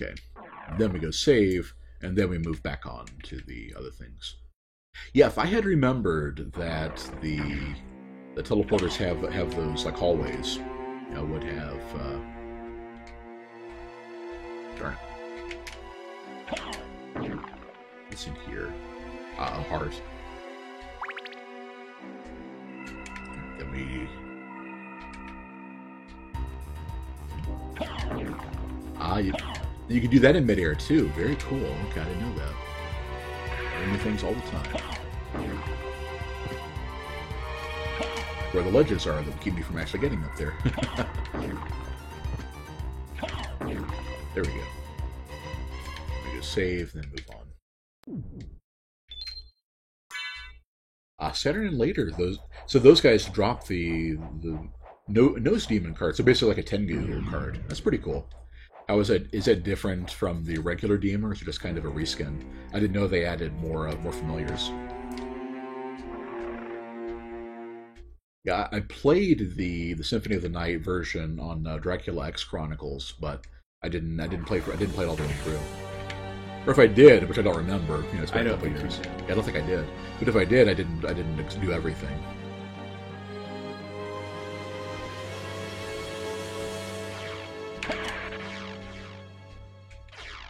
Okay. Then we go save, and then we move back on to the other things. Yeah, if I had remembered that the teleporters have those like hallways, I would have. Darn it. What's in here? A heart. Then we. You can do that in midair too. Very cool. Okay, I didn't know that. Learn new things all the time. Where the ledges are that keep me from actually getting up there. There we go. We go save, then move on. Saturn and later, those guys drop the nose demon card. So basically like a Tengu card. That's pretty cool. How is that? Is that different from the regular demons, or just kind of a reskin? I didn't know they added more familiars. Yeah, I played the Symphony of the Night version on Dracula X Chronicles, but I didn't play it all the way through. Or if I did, which I don't remember, it's been a couple years. Yeah, I don't think I did. But if I did, I didn't do everything.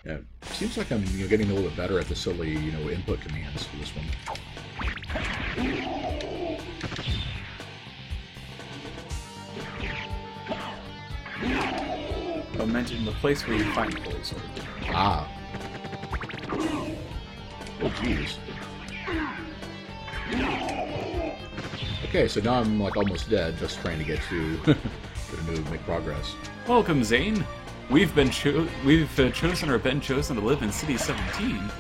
Yeah, seems like I'm getting a little bit better at the silly input commands for this one. I mentioned the place where you find holes. Ah. Oh jeez. Okay, so now I'm like almost dead, just trying to get to make progress. Welcome, Zane. We've chosen or been chosen to live in City 17.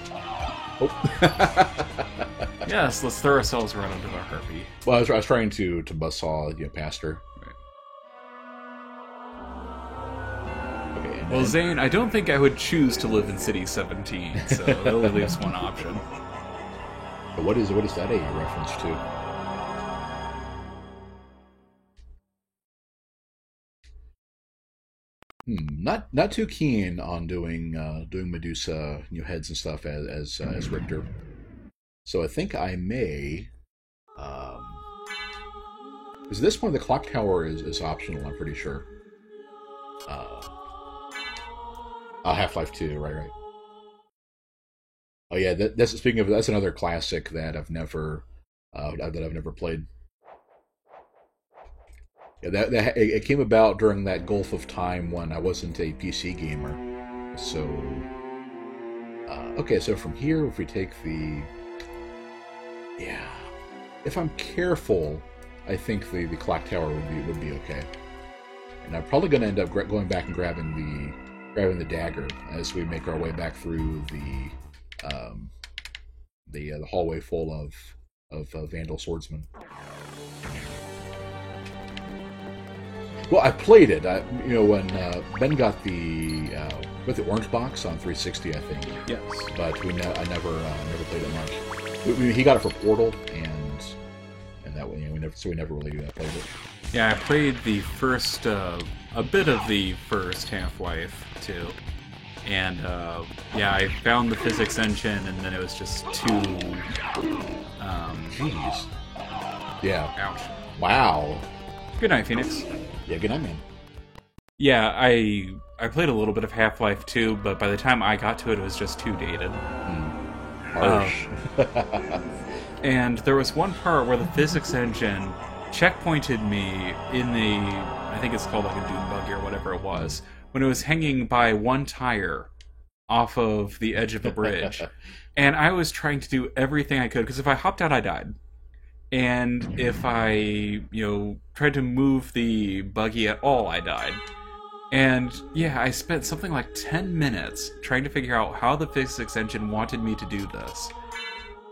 Oh. Yes, let's throw ourselves right onto our harpy. Well, I was trying to buzzsaw past her. Right. Okay. Well, Zane, I don't think I would choose to live in City 17, so that only leaves one option. But what is that a reference to? Not too keen on doing Medusa heads and stuff as Richter. So I think I may. Because this one, the clock tower is optional. I'm pretty sure. Half-Life 2, right. Oh yeah, that's speaking of, that's another classic that I've never played. Yeah, that it came about during that gulf of time when I wasn't a PC gamer. So, okay, so from here, if we take if I'm careful, I think the clock tower would be okay. And I'm probably going to end up going back and grabbing the dagger as we make our way back through the hallway full of Vandal swordsmen. Well, I played it. When Ben got the orange box on 360, I think. Yes. But I never played it much. He got it for Portal, and that way we never really played it. Yeah, I played the first a bit of the first Half-Life 2, and I found the physics engine, and then it was just too. Jeez. Yeah. Ouch. Wow. Good night, Phoenix. Yeah, good night, man. Yeah, I played a little bit of Half-Life 2, but by the time I got to it, it was just too dated. Harsh. And there was one part where the physics engine checkpointed me in I think it's called like a dune buggy or whatever it was, when it was hanging by one tire off of the edge of a bridge. And I was trying to do everything I could, because if I hopped out, I died. And if I, tried to move the buggy at all, I died. And yeah, I spent something like 10 minutes trying to figure out how the physics engine wanted me to do this.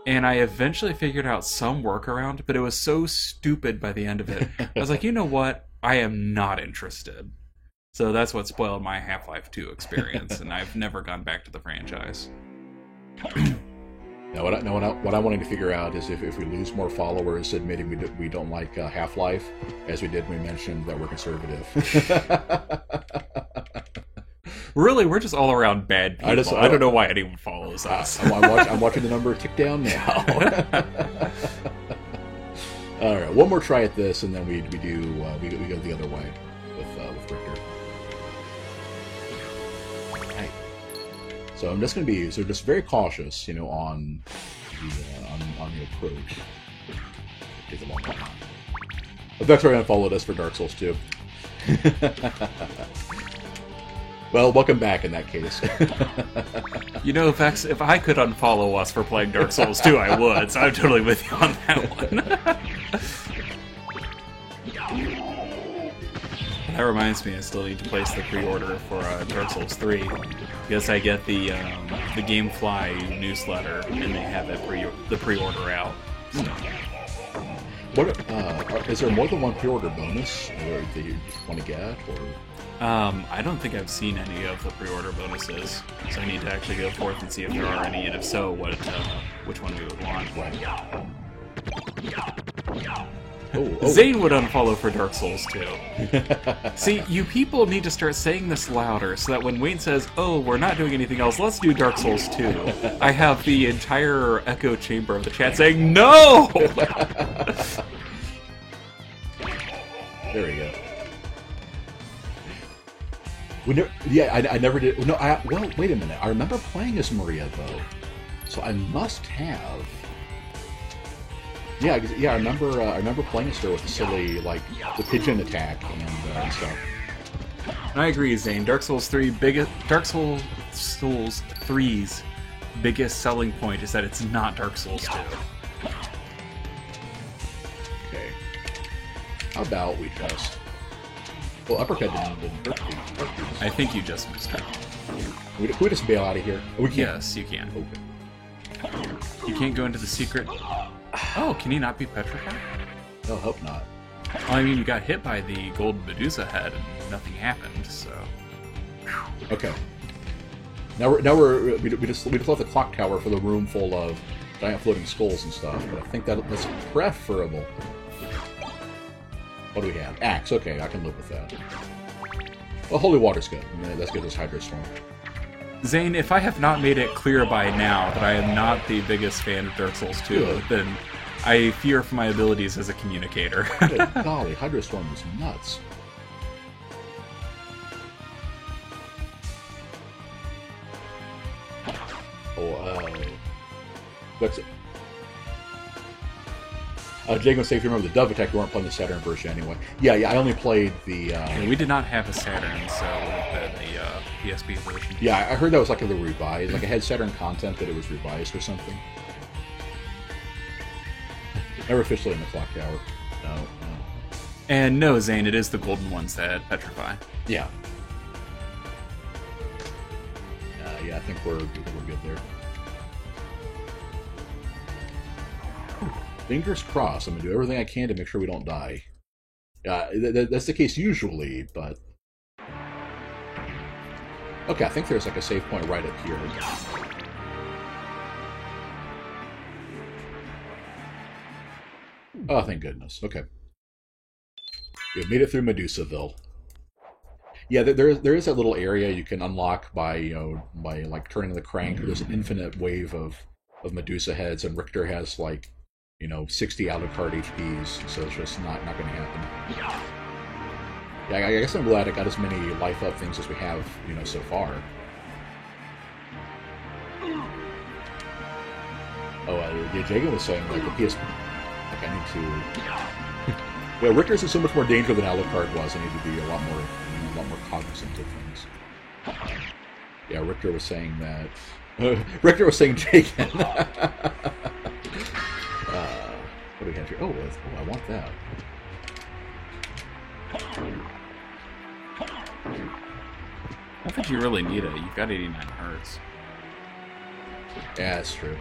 And I eventually figured out some workaround, but it was so stupid by the end of it. I was like, you know what? I am not interested. So that's what spoiled my Half-Life 2 experience, and I've never gone back to the franchise. Now, what I'm wanting to figure out is if we lose more followers admitting we don't like Half-Life, as we did when we mentioned that we're conservative. Really, we're just all around bad people. I don't know why anyone follows us. I'm watching the number tick down now. All right, one more try at this, and then we go the other way with Richter. Right. So I'm just going to be just very cautious, on the approach. Take a long time. But that's why I followed us for Dark Souls 2. Well, welcome back in that case. Vex, if I could unfollow us for playing Dark Souls 2, I would, so I'm totally with you on that one. That reminds me, I still need to place the pre-order for Dark Souls 3, because I get the GameFly newsletter, and they have the pre-order out. So. What is there more than one pre-order bonus that you want to get, or? I don't think I've seen any of the pre-order bonuses, so I need to actually go forth and see if there are any, and if so, which one we would want. Zane would unfollow for Dark Souls 2. See, you people need to start saying this louder, so that when Wayne says, "Oh, we're not doing anything else, let's do Dark Souls 2," I have the entire echo chamber of the chat saying, "No!" There we go. I never did. No, well, wait a minute. I remember playing as Maria, though. So I must have... Yeah, I remember playing as her with the silly, the pigeon attack and stuff. I agree, Zane. Dark Souls 3's biggest selling point is that it's not Dark Souls 2. Okay. How about we just... Well, Uppercut didn't hurt. I think you just missed it. Can we just bail out of here? We can't. Yes, you can. Okay. You can't go into the secret... Oh, can he not be petrified? No, hope not. Well, I mean, you got hit by the golden Medusa head and nothing happened, so... Okay. We just left the clock tower for the room full of giant floating skulls and stuff, but I think that's preferable. What do we have? Axe. Okay, I can live with that. Well, holy water's good. That's good as Hydro Storm. Zane, if I have not made it clear by now that I am not the biggest fan of Dark Souls 2, then I fear for my abilities as a communicator. Good golly, Hydro Storm was nuts. That's it. Jago said, if you remember the Dove Attack, you weren't playing the Saturn version anyway. Yeah, I only played the... Yeah, we did not have a Saturn, so it would have been the PSP version. Yeah, I heard that was like a revised. Like, it had Saturn content, that it was revised or something. Never officially in the clock tower. No. And no, Zane, it is the golden ones that petrify. Yeah. I think we're good there. Fingers crossed. I'm going to do everything I can to make sure we don't die. That's the case usually, but... Okay, I think there's like a save point right up here. Oh, thank goodness. Okay. We've made it through Medusaville. Yeah, there is that little area you can unlock by like turning the crank. There's an infinite wave of Medusa heads, and Richter has 60 Alucard HPs, so it's just not going to happen. Yeah, I guess I'm glad I got as many life up things as we have, so far. Oh, Jagan was saying the PS. I need to. Yeah, Richter's is so much more danger than Alucard was. I need to be a lot more cognizant of things. Yeah, Richter was saying that. Richter was saying Jagan. What do we have here? Oh, I want that. I don't think you really need it. You've got 89 Hertz. Yeah, that's true.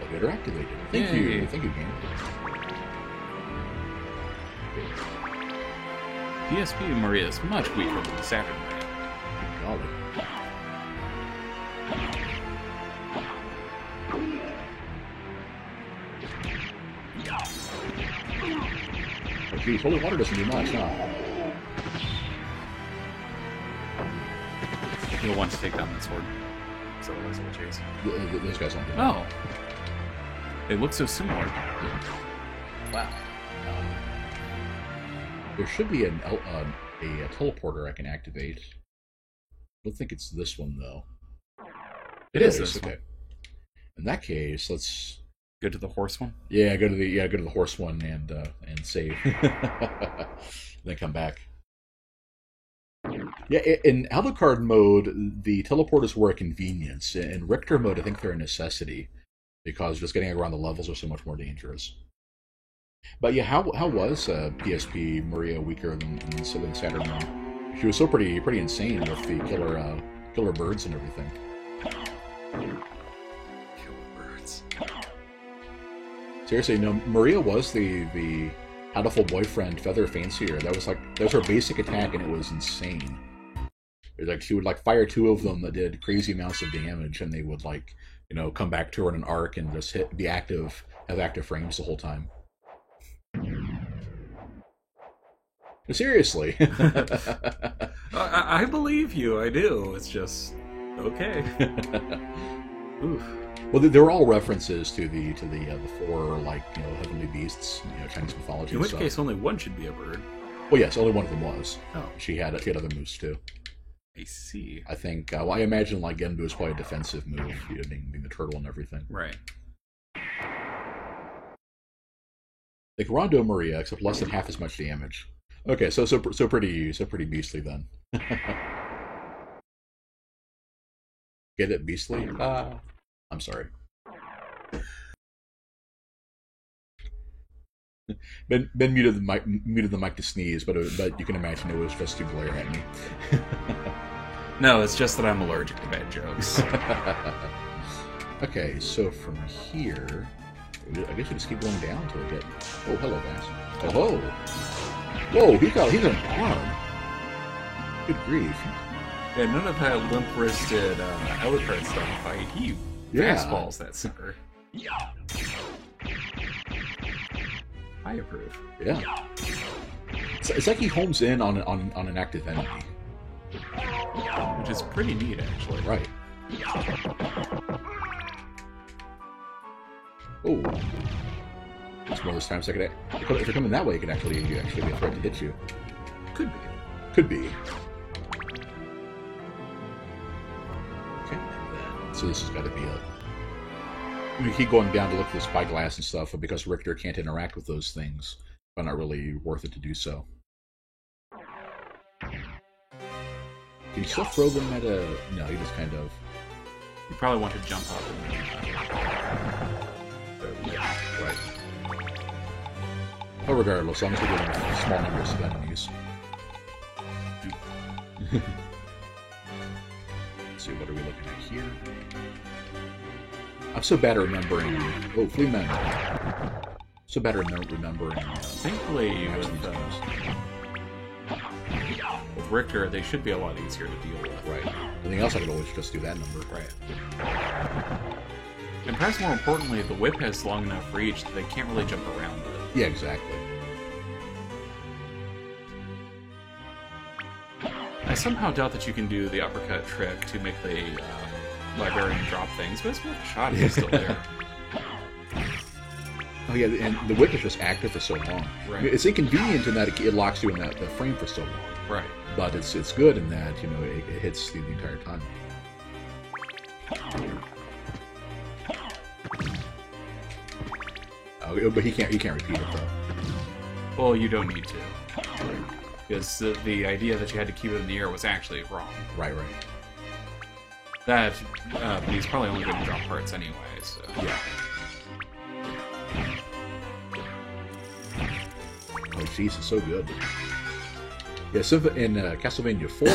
Elevator activated. Thank you. Thank you, game. PSP Maria is much weaker than the Saturn Maria. Golly. Oh, geez, holy water doesn't do much, huh? You'll want to take down that sword. So otherwise it will chase. Those guys don't do that. Oh. They look so similar. Wow. There should be a teleporter I can activate. I don't think it's this one, though. It is this one. Okay. In that case, let's go to the horse one. Yeah, go to the horse one and save. Then come back. Yeah, in Alucard mode, the teleporters were a convenience. In Richter mode, I think they're a necessity because just getting around the levels are so much more dangerous. But yeah, how was PSP Maria weaker than Saturn Moon? She was so pretty insane with the killer birds and everything. Seriously, no. Maria was the Hatoful boyfriend feather fancier. That was her basic attack, and it was insane. It was like she would fire two of them that did crazy amounts of damage, and they would come back to her in an arc and just have active frames the whole time. Seriously. I believe you. I do. It's just okay. Oof. Well, they were all references to the four heavenly beasts, Chinese mythology. In which case, only one should be a bird. Well, yes, only one of them was. Oh, she had other moves too. I see. I think. I imagine Genbu is probably a defensive move, being the turtle and everything. Right. Like Rondo Maria, except less than half as much damage. Okay, so pretty beastly then. Get it, beastly? I'm sorry. Ben muted the mic to sneeze, but you can imagine it was just to glare at me. No, it's just that I'm allergic to bad jokes. Okay, so from here, I guess we just keep going down until we get. Oh, hello, guys. Oh, whoa! He's an arm. Good grief. Yeah, none of that limp-wristed Alucard stuff. He fastballs that sucker. I approve. Yeah. It's like he homes in on an active enemy. Which is pretty neat, actually. Right. Oh. It's one of those times if you're coming that way, it could actually be a threat to hit you. Could be. Could be. Okay. So this has got to be we keep going down to look for the spyglass and stuff, but because Richter can't interact with those things, it's not really worth it to do so. Can you still throw them at a... No, you just kind of... You probably want to jump up. Right. But regardless, I'm just getting small numbers of enemies. Let's see, what are we looking at here? I'm so bad at remembering... Oh, Fleaman. So bad at remembering... Thankfully, with Richter, they should be a lot easier to deal with. Right. Anything else, I could always just do that number. Right. And perhaps more importantly, the whip has long enough reach that they can't really jump around it. Yeah, exactly. I somehow doubt that you can do the uppercut trick to make the librarian drop things, but it's worth a shot if he's still there. Oh yeah, and the whip is just active for so long. Right. It's inconvenient in that it locks you in that frame for so long. Right. But it's good in that it hits the entire time. But he can't repeat it though. Well, you don't need to, because the idea that you had to keep it in the air was actually wrong. Right. That he's probably only going to drop parts anyway. So yeah. Oh jeez, it's so good. Yeah, so in Castlevania 4,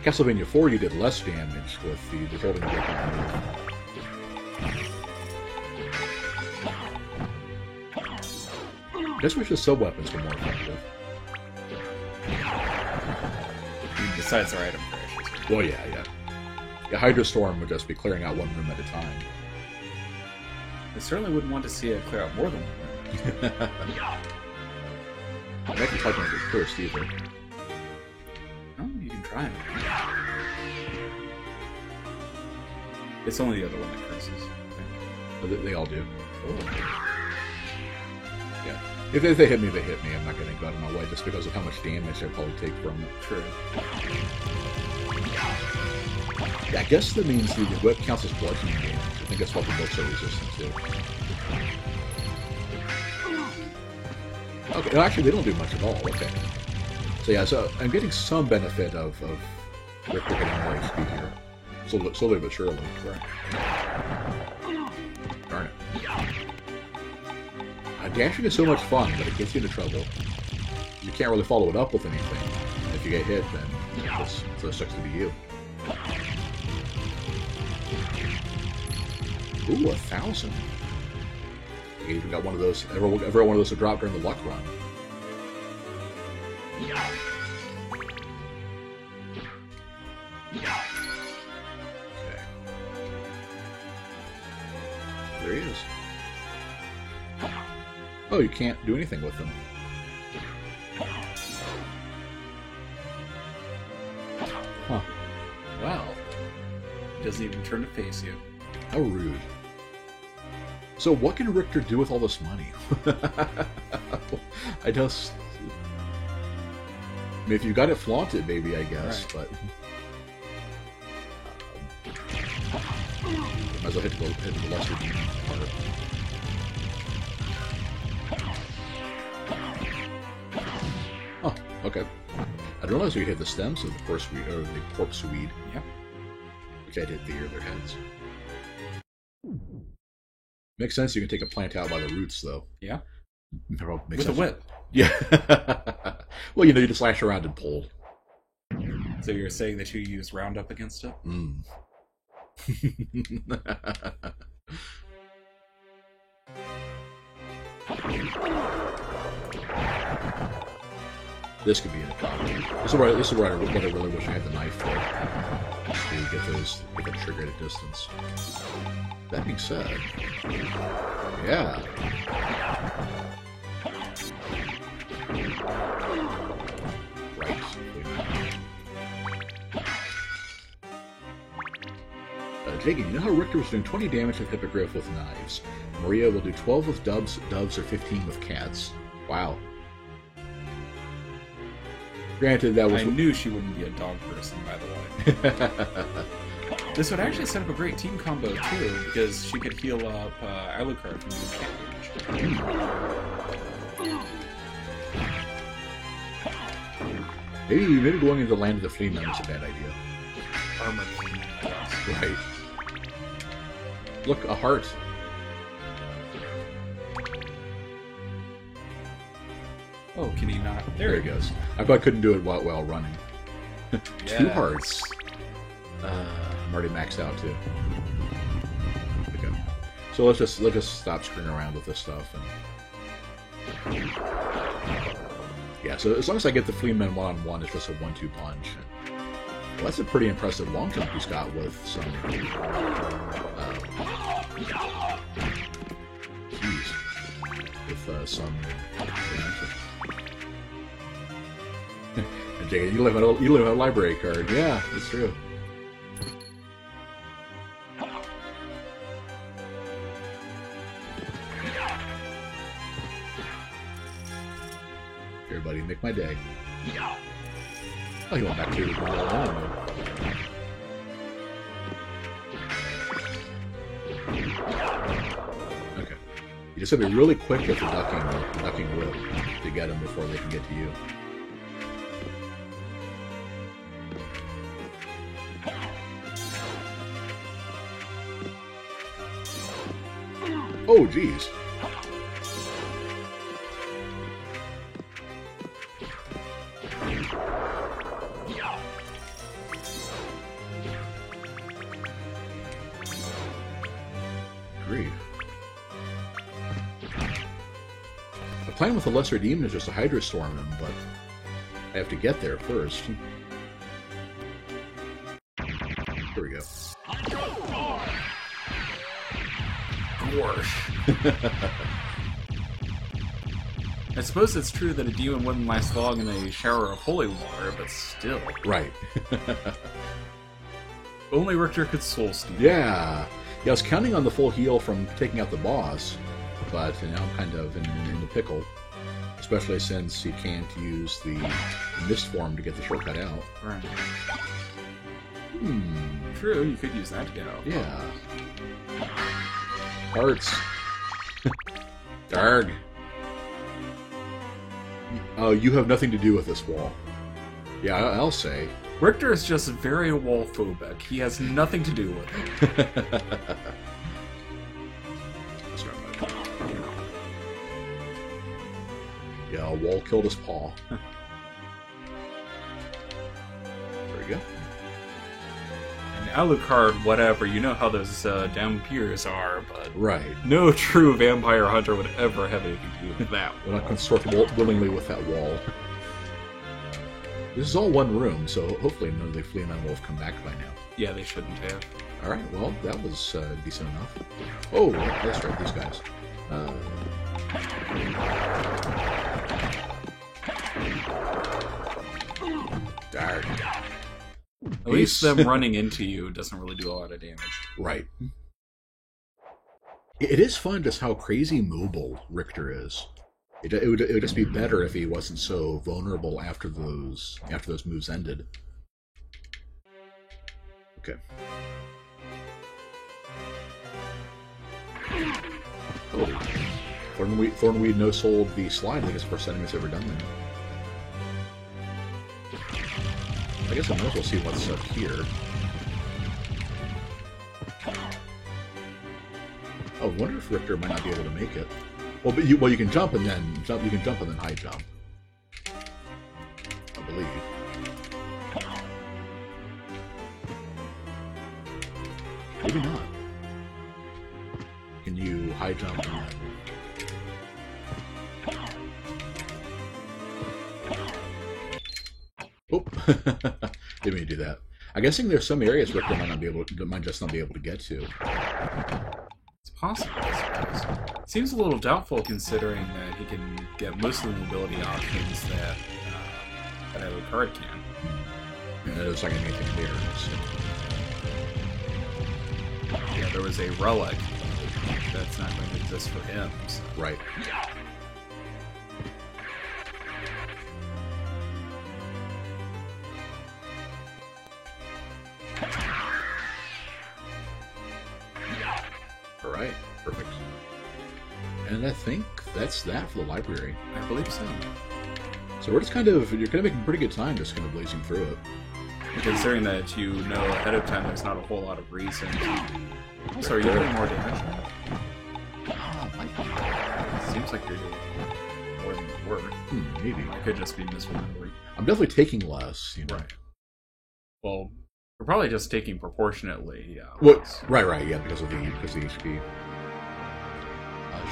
Castlevania 4 you did less damage with the holding the weapon. I just wish the sub-weapons were more effective. Besides our item crashes. Well, yeah. Yeah, Hydra Storm would just be clearing out one room at a time. I certainly wouldn't want to see it clear out more than one room. I actually tried to get cursed either. Oh, you can try it. It's only the other one that curses. They all do. Oh. Yeah. If they hit me, they hit me. I'm not going to go out of my way just because of how much damage I probably take from it. True. Yeah, I guess that means the whip counts as bludgeoning damage. I think that's what the books are resistant to. Okay, no, actually, they don't do much at all. Okay. So yeah, so I'm getting some benefit of Richter getting more HP here. Slowly but surely. Right. Darn it. Dashing is so much fun, but it gets you into trouble. You can't really follow it up with anything. If you get hit, then it sucks to be you. Ooh, 1,000. You even got one of those. Every one of those to drop during the luck run. Okay. There he is. Oh, you can't do anything with them. Huh. Wow. He doesn't even turn to face you. How rude. So what can Richter do with all this money? I just... I mean, if you got it, flaunt it, maybe, I guess, right. But... might as well hit the lesser demon part. Oh, okay. I didn't realize we hit the stems of the corpse weed, or the corpse weed. Yep. Which I did the ear of their heads. Makes sense. You can take a plant out by the roots, though. Yeah. Makes With sense. a whip. Yeah. Well, you know, you just lash around and pull. So you're saying that you use Roundup against it? Mm. This could be in a combo. This is where I really wish I had the knife for. Just to get the trigger at a distance. That being said, yeah. Right. Jake, you know how Richter was doing 20 damage with Hippogriff with knives. Maria will do 12 with doves, or 15 with cats. Wow. Granted, that was... I knew she wouldn't be a dog person, by the way. This would actually set up a great team combo, too, because she could heal up Alucard from doing cat damage. Maybe going into the land of the Fleamen is a bad idea. Armor. Right. Look, a heart. Oh, can he not? There he goes. I probably couldn't do it while running. Yeah. 2 hearts. I'm already maxed out too. Okay. So let's just stop screwing around with this stuff and yeah. So as long as I get the Fleamen 1-on-1, it's just a 1-2 punch. Well, that's a pretty impressive long jump he's got with some. With some. And Jay, you live on a library card. Yeah, that's true. Here, buddy, make my day. Oh, you went back to okay. You just have to be really quick with the ducking whip to get them before they can get to you. Oh, geez. Agreed. The plan with the Lesser Demon is just to Hydra Storm him, but I have to get there first. Here we go. I suppose it's true that a demon wouldn't last long in a shower of holy water, but still. Right. Only Richter could soul steal. Yeah. I was counting on the full heal from taking out the boss, but now I'm kind of in the pickle. Especially since you can't use the mist form to get the shortcut out. Right. Hmm. True, you could use that to get out. Yeah. Hearts. Darg. Oh, you have nothing to do with this wall. Yeah, I'll say. Richter is just very wall-phobic. He has nothing to do with it. Yeah, a wall killed his paw. There we go. And Alucard, whatever, you know how those dampiers are, but right. No true vampire hunter would ever have anything to do with that. We're not consort willingly with that wall. This is all one room, so hopefully none of the flea men will have come back by now. Yeah, they shouldn't have. Alright, well, that was decent enough. Oh, that's right, these guys. Darn. At least them running into you doesn't really do a lot of damage. Right. It is fun just how crazy mobile Richter is. It would just be better if he wasn't so vulnerable after those moves ended. Okay. Oh. Thornweed no-sold the slide. I think it's the first time it's ever done that. I guess I might as well see what's up here. Oh, I wonder if Richter might not be able to make it. Well, but you can jump and then high jump. I believe. Maybe not. Can you high jump and then... Oh, didn't mean to do that. I'm guessing there's some areas Richter might just not be able to get to. It's possible, I suppose. It seems a little doubtful considering that he can get most of the mobility options that Alucard can. Yeah, there's not anything there. So. Yeah, there was a relic that's not going to exist for him. So. Right. Alright, perfect. And I think that's that for the library. I believe so. So we're just you're making pretty good time just kind of blazing through it. Considering that you know ahead of time there's not a whole lot of reason to... Also, are you doing more damage? Seems like you're doing more than you were. Maybe. I could just be misremembering. I'm definitely taking less, you know. Right. Well, we're probably just taking proportionately. Right, yeah, because of the HP.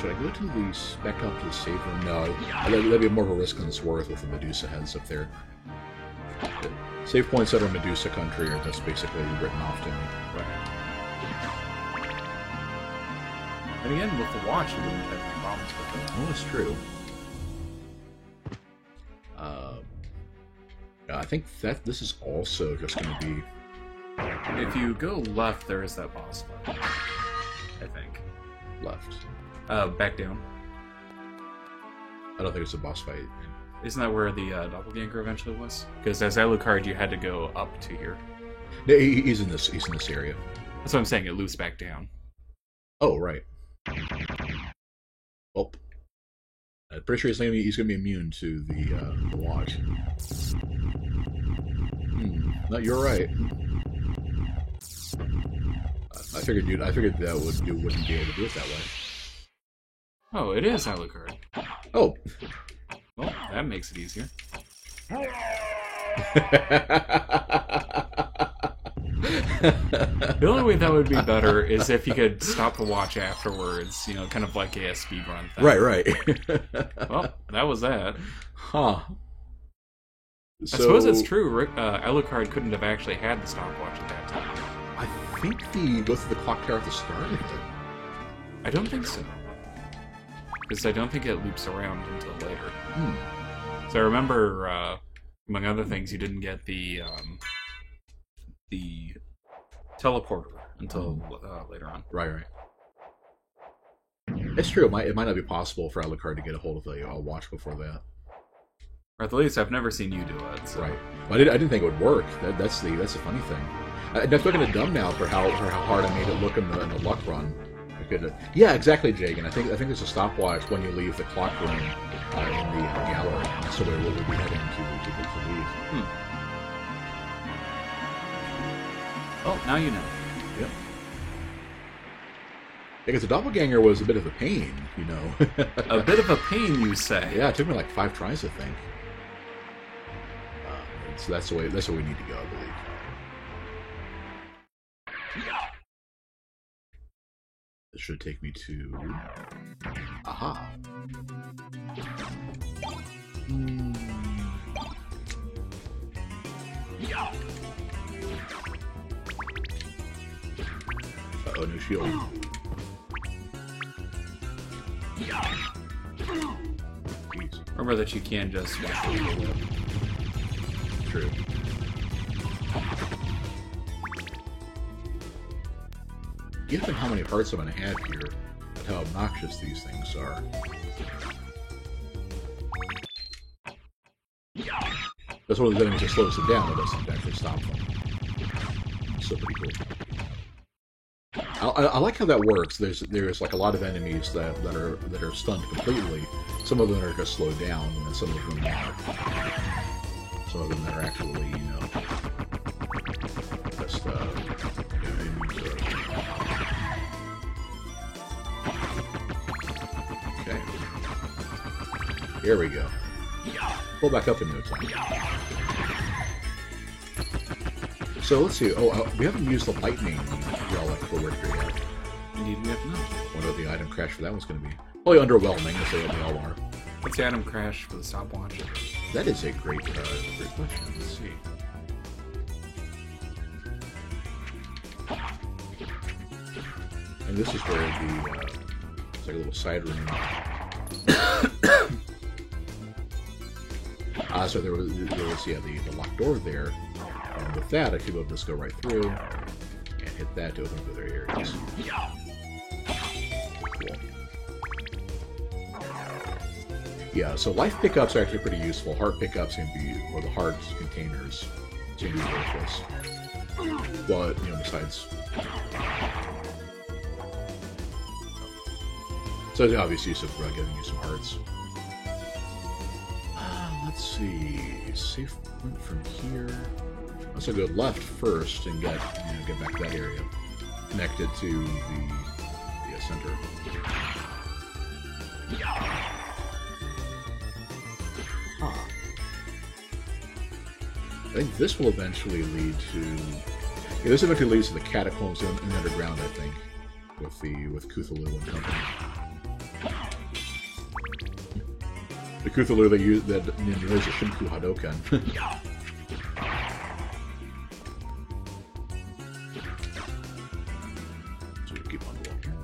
Should I go to back up to the save room? No, that'd be more of a risk than it's worth with the Medusa heads up there. Save points that are Medusa country are just basically written off to me. Right. And again, with the watch, you wouldn't have any problems with it. Oh, that's true. I think that this is also just going to be... If you go left, there is that boss fight. I think. Left. Back down. I don't think it's a boss fight. Isn't that where the doppelganger eventually was? Because as Alucard, you had to go up to here. No, he's in this area. That's what I'm saying. It loops back down. Oh, right. Well, I'm pretty sure he's gonna be immune to the watch. No, you're right. I figured that wouldn't be able to do it that way. Oh, it is Alucard. Oh. Well, that makes it easier. The only way that would be better is if you could stop the watch afterwards, you know, kind of like a speedrun thing. Right. Well, that was that. Huh. I suppose it's true. Alucard couldn't have actually had the stopwatch at that time. I think go through the clock tower at the start of it. I don't think so. because I don't think it loops around until later. Hmm. So I remember, among other things, you didn't get the teleporter until later on. Right. It's true. It might not be possible for Alucard to get a hold of a watch before that. Or at least I've never seen you do it. So. Right. I didn't think it would work. That's the funny thing. I'm looking at dumb now for how hard I made it look in the luck run. Yeah, exactly, Jagan. I think there's a stopwatch when you leave the clock room in the gallery. That's the way we'll be heading to leave. Well, now you know. Yep. Because the doppelganger was a bit of a pain, you know. A bit of a pain, you say? Yeah, it took me like 5 tries, I think. So that's the way we need to go, I believe. This should take me to... Aha! Uh-oh, no shield. Jeez. Remember that you can just... True. Given how many hearts I'm going to have here, and how obnoxious these things are. That's one of the enemies that slows them down, but doesn't actually stop them. So pretty cool. I like how that works. There's like a lot of enemies that are stunned completely. Some of them are just slowed down, and then some of them are actually, you know, just okay. Here we go. Pull back up in no time. So let's see. Oh, we haven't used the lightning relic for Richter yet. Indeed, we have not. Wonder what the item crash for that one's going to be. Probably underwhelming, as they all are. What's the item crash for the stopwatch? That is a great question. Let's see. And this is where it's like a little side room. So there was the locked door there. And with that, I should be able to just go right through and hit that to open up other areas. Cool. Yeah, so life pickups are actually pretty useful. Heart pickups can be, or the heart containers seem to be worthless. But, you know, besides... So there's the obvious use of giving you some hearts. Let's see... Safe point from here... Let's go left first and get back to that area. Connected to the center. Huh. I think this will eventually lead to... Yeah, this eventually leads to the catacombs in the underground, I think. With Cthulhu and company. The Cthulhu they use that knows the Shinku Hadoken. So we keep on walking.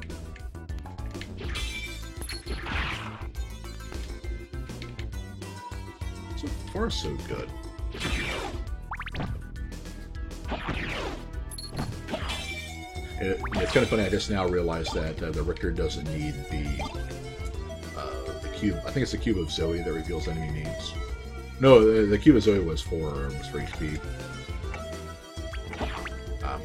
So far, so good. It's kind of funny. I just now realized that the Richter doesn't need the cube. I think it's the cube of Zoe that reveals enemy names. No, the cube of Zoe was for HP. Yeah,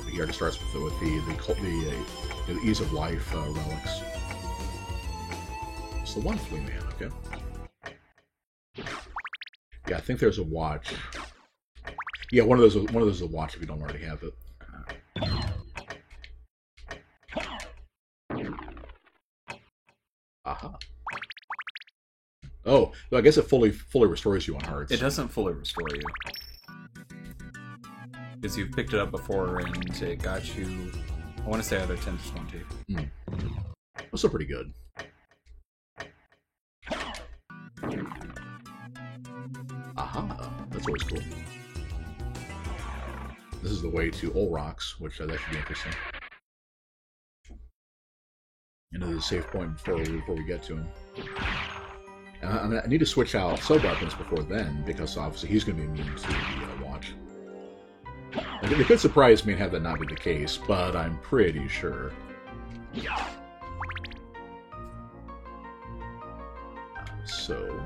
but here it starts with the ease of life relics. It's the one flea man. Okay. Yeah, I think there's a watch. Yeah, one of those is a watch if you don't already have it. Aha. Oh, I guess it fully restores you on hearts. It doesn't fully restore you. Because you've picked it up before and it got you, I want to say either 10 to 20. That's still pretty good. Aha, that's always cool. This is the way to Olrox, which that should be interesting. into the save point before we get to him. And I need to switch out sub-weapons before then, because obviously he's going to be immune to the watch. It could surprise me and have that not be the case, but I'm pretty sure. So,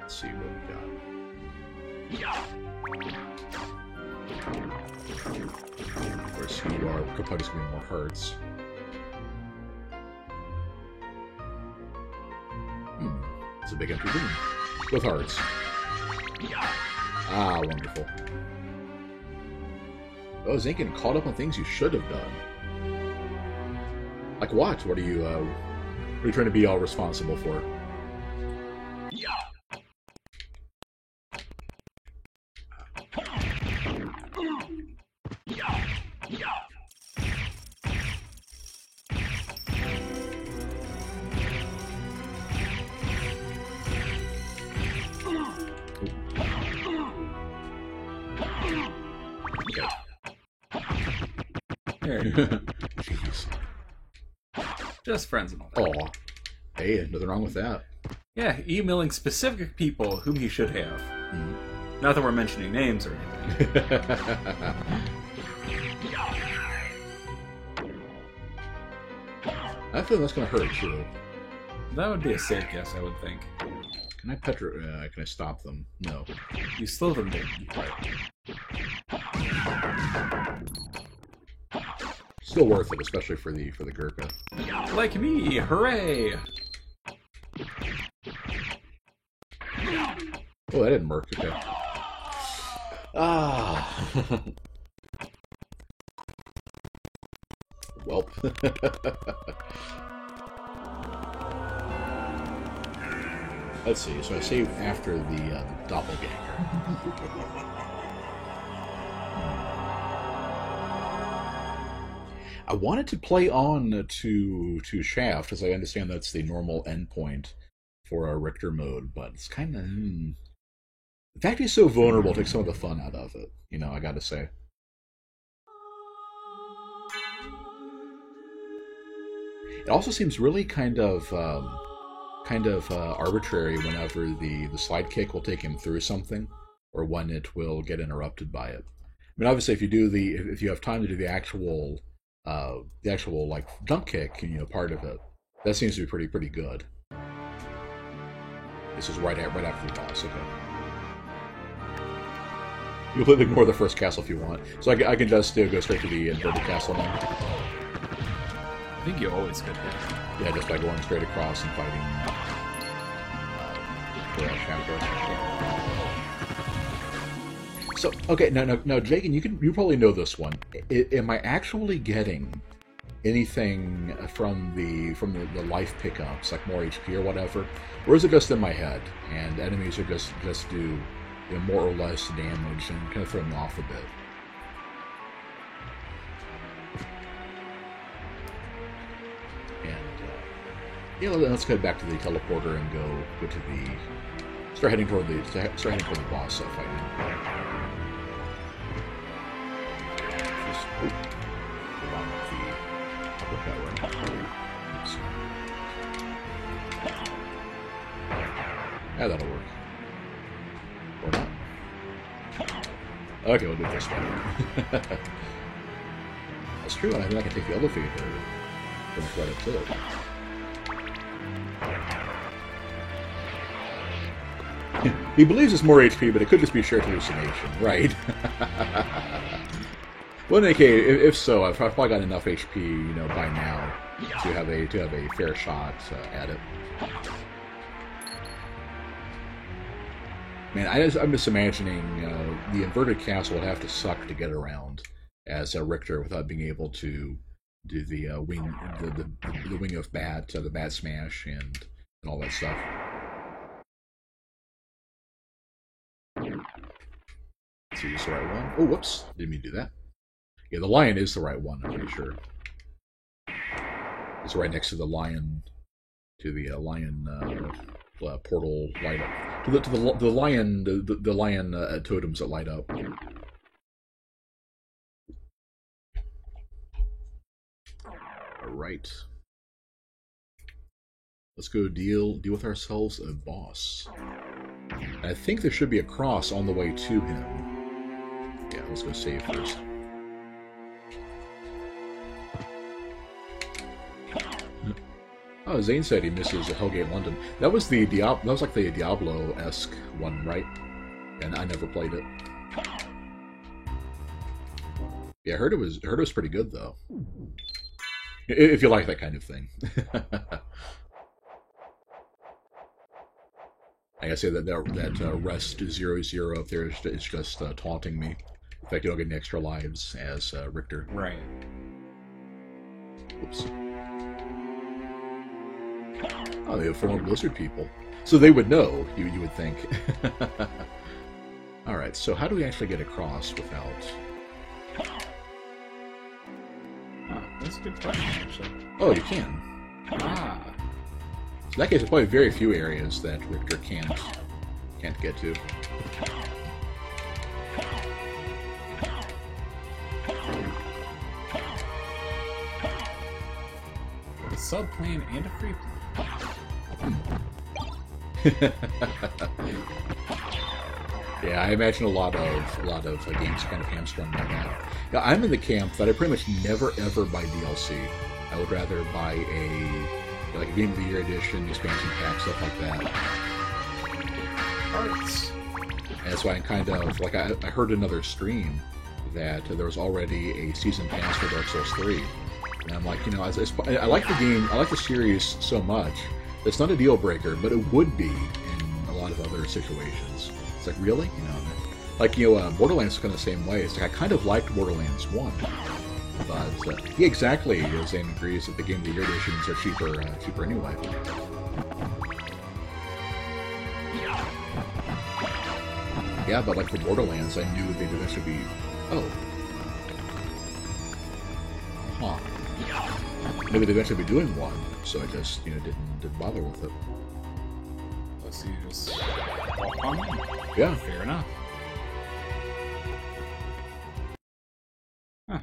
let's see what we got. Of course, you are Capote's going to be more hearts. It's a big empty room with hearts. Ah, wonderful. Oh, Zane getting caught up on things you should have done. Like what? What are you trying to be all responsible for? There you go. Jeez. Just friends and all that. Aw. Hey, nothing wrong with that. Yeah, emailing specific people whom he should have. Not that we're mentioning names or anything. I feel that's going to hurt, too. That would be a safe guess, I would think. Can I can I stop them? No. You slow them down. Still worth it, especially for the Gurkha. Like me, hooray! Oh, that didn't work. Okay. Ah. Welp. Let's see. So I saved after the doppelganger. I wanted to play on to Shaft, as I understand that's the normal endpoint for a Richter mode, but it's kind of... The fact he's so vulnerable takes some of the fun out of it, you know, I gotta say. It also seems really kind of arbitrary whenever the slide kick will take him through something, or when it will get interrupted by it. I mean, obviously, if you have time to do the actual like jump kick, you know, part of it, that seems to be pretty good. This is right after the boss. Okay. You'll ignore the first castle if you want. So I can just go straight to the inverted castle now. I think you always could. Yeah, just by going straight across and fighting So, okay, now, Jagan, you probably know this one. Am I actually getting anything from the life pickups, like more HP or whatever, or is it just in my head and enemies are just do, you know, more or less damage and kind of throw me off a bit? And yeah, let's head back to the teleporter and go to the start heading toward the boss fighting. Just along the uppercut right. Yeah, that'll work. Or not. Okay, we'll do it this way. That's true, and I think I can take the elevator from credit to it. He believes it's more HP, but it could just be shared hallucination, right? Well, in any case, if so, I've probably got enough HP, you know, by now to have a fair shot at it. Man, I'm just imagining the inverted castle would have to suck to get around as a Richter without being able to do the wing, the wing of bat, the bat smash, and all that stuff. Let's see, is this the right one? Oh, whoops! Didn't mean to do that. Yeah, the lion is the right one. I'm pretty sure. It's right next to the lion, portal light up. To the lion totems that light up. Alright. Let's go deal with ourselves a boss. I think there should be a cross on the way to him. Yeah, let's go save first. Oh, Zane said he misses Hellgate London. That was the that was like the Diablo-esque one, right? And I never played it. Yeah, I heard it was pretty good though. If you like that kind of thing. I gotta say that Rest 00 up there is just taunting me. In fact, you don't get any extra lives as Richter. Right. Oops. Oh, they have former Blizzard people. So they would know, you would think. Alright, so how do we actually get across without... That's a good question, actually. Oh, you can. Ah. So in that case, there's probably very few areas that Richter can't get to. A subplane and a free plane. Yeah, I imagine a lot of games kind of hamstrung by that. Yeah, I'm in the camp that I pretty much never ever buy DLC. I would rather buy a Game of the Year edition, expansion pack, stuff like that. Parts. And that's why I'm kind of like I heard another stream that there was already a season pass for Dark Souls 3, and I'm like, you know, I like the game, I like the series so much. It's not a deal breaker, but it would be in a lot of other situations. It's like, really? You know, like, you know, Borderlands is kind of the same way. It's like, I kind of liked Borderlands 1. But, yeah, exactly, Zane agrees that the Game of the Year editions are cheaper anyway. Yeah, but like for Borderlands, I knew they'd eventually be... Oh. Huh. Maybe they'd eventually be doing one, so I just, you know, didn't bother with it. So you just walk on in. Yeah. Fair enough. Huh.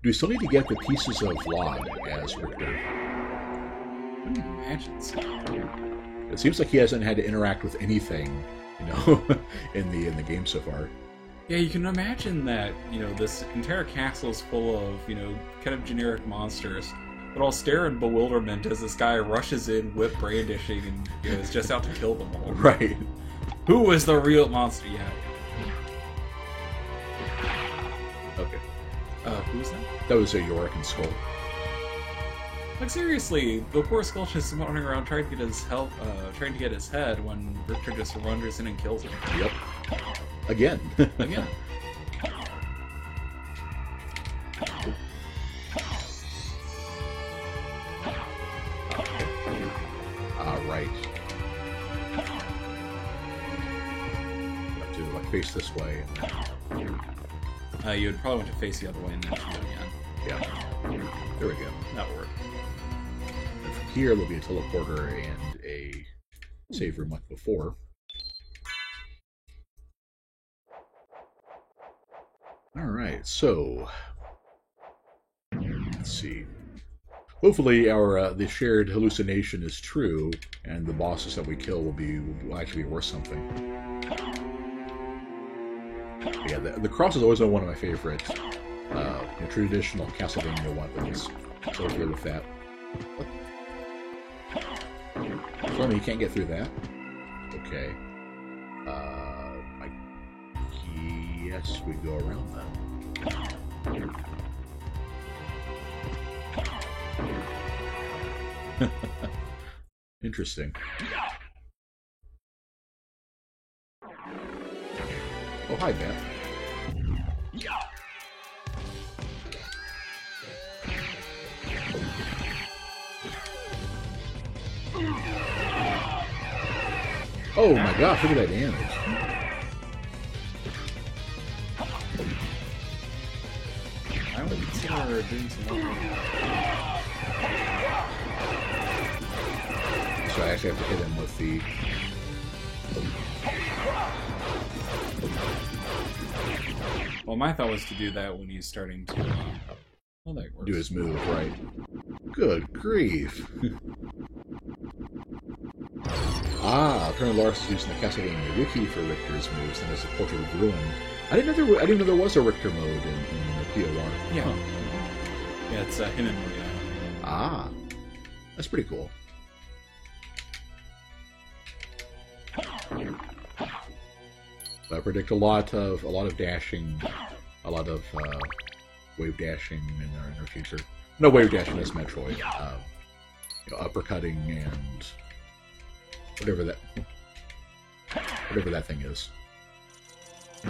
Do we still need to get the pieces of log as Richter? I wouldn't imagine so. It seems like he hasn't had to interact with anything, you know, in the game so far. Yeah, you can imagine that, you know, this entire castle is full of, you know, kind of generic monsters. But I'll stare in bewilderment as this guy rushes in, whip brandishing, and, you know, is just out to kill them all. Right. Who is the real monster? Yeah. Okay. Who's that? That was a Yorick and Skull. Like, seriously, the poor Skull just wandering around trying to get his help, trying to get his head when Richter just wanders in and kills him. Yep. Again. Again. Right. Have to like face this way. You would probably want to face the other way and then shoot again. Yeah. There we go. That'll work. And from here, there'll be a teleporter and a save room like before. Alright, so... Let's see. Hopefully our the shared hallucination is true, and the bosses that we kill will actually be worth something. Yeah, the cross is always one of my favorite traditional Castlevania weapons. So hopefully with that. So, I mean, you can't get through that. Okay. I guess we go around then. Interesting. Oh, hi, Matt. Oh my gosh, look at that damage. I would consider doing some more. So I actually have to hit him with the... Well, my thought was to do that when he's starting to... Well, that works. do his move, right? Good grief. Apparently Lars is using the Castlevania wiki for Richter's moves, and as a Portrait of Ruin. I didn't know there was a Richter mode in the POR. Yeah. Huh. Yeah, it's him and Maria. That's pretty cool. I predict a lot of dashing, a lot of wave dashing in our future. No wave dashing as Metroid. Uppercutting and whatever that thing is.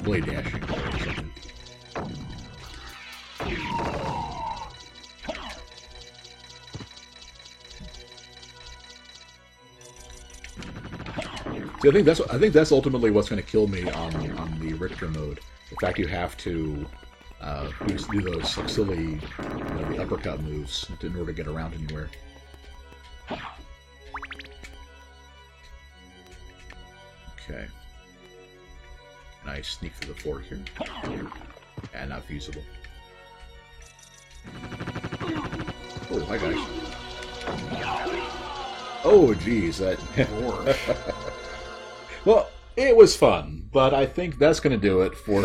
Blade dashing or something. See, I think that's ultimately what's going to kill me on the Richter mode. The fact you have to do those like, silly the uppercut moves in order to get around anywhere. Okay. Can I sneak through the floor here? And not feasible. Oh, hi guys. Oh, geez, that. Well, it was fun, but I think that's going to do it for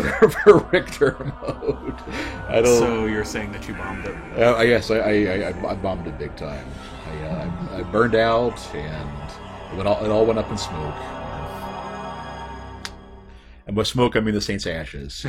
Richter mode. So you're saying that you bombed it? Yes, I bombed it big time. I burned out, and it all went up in smoke. And by smoke, I mean the Saint's ashes.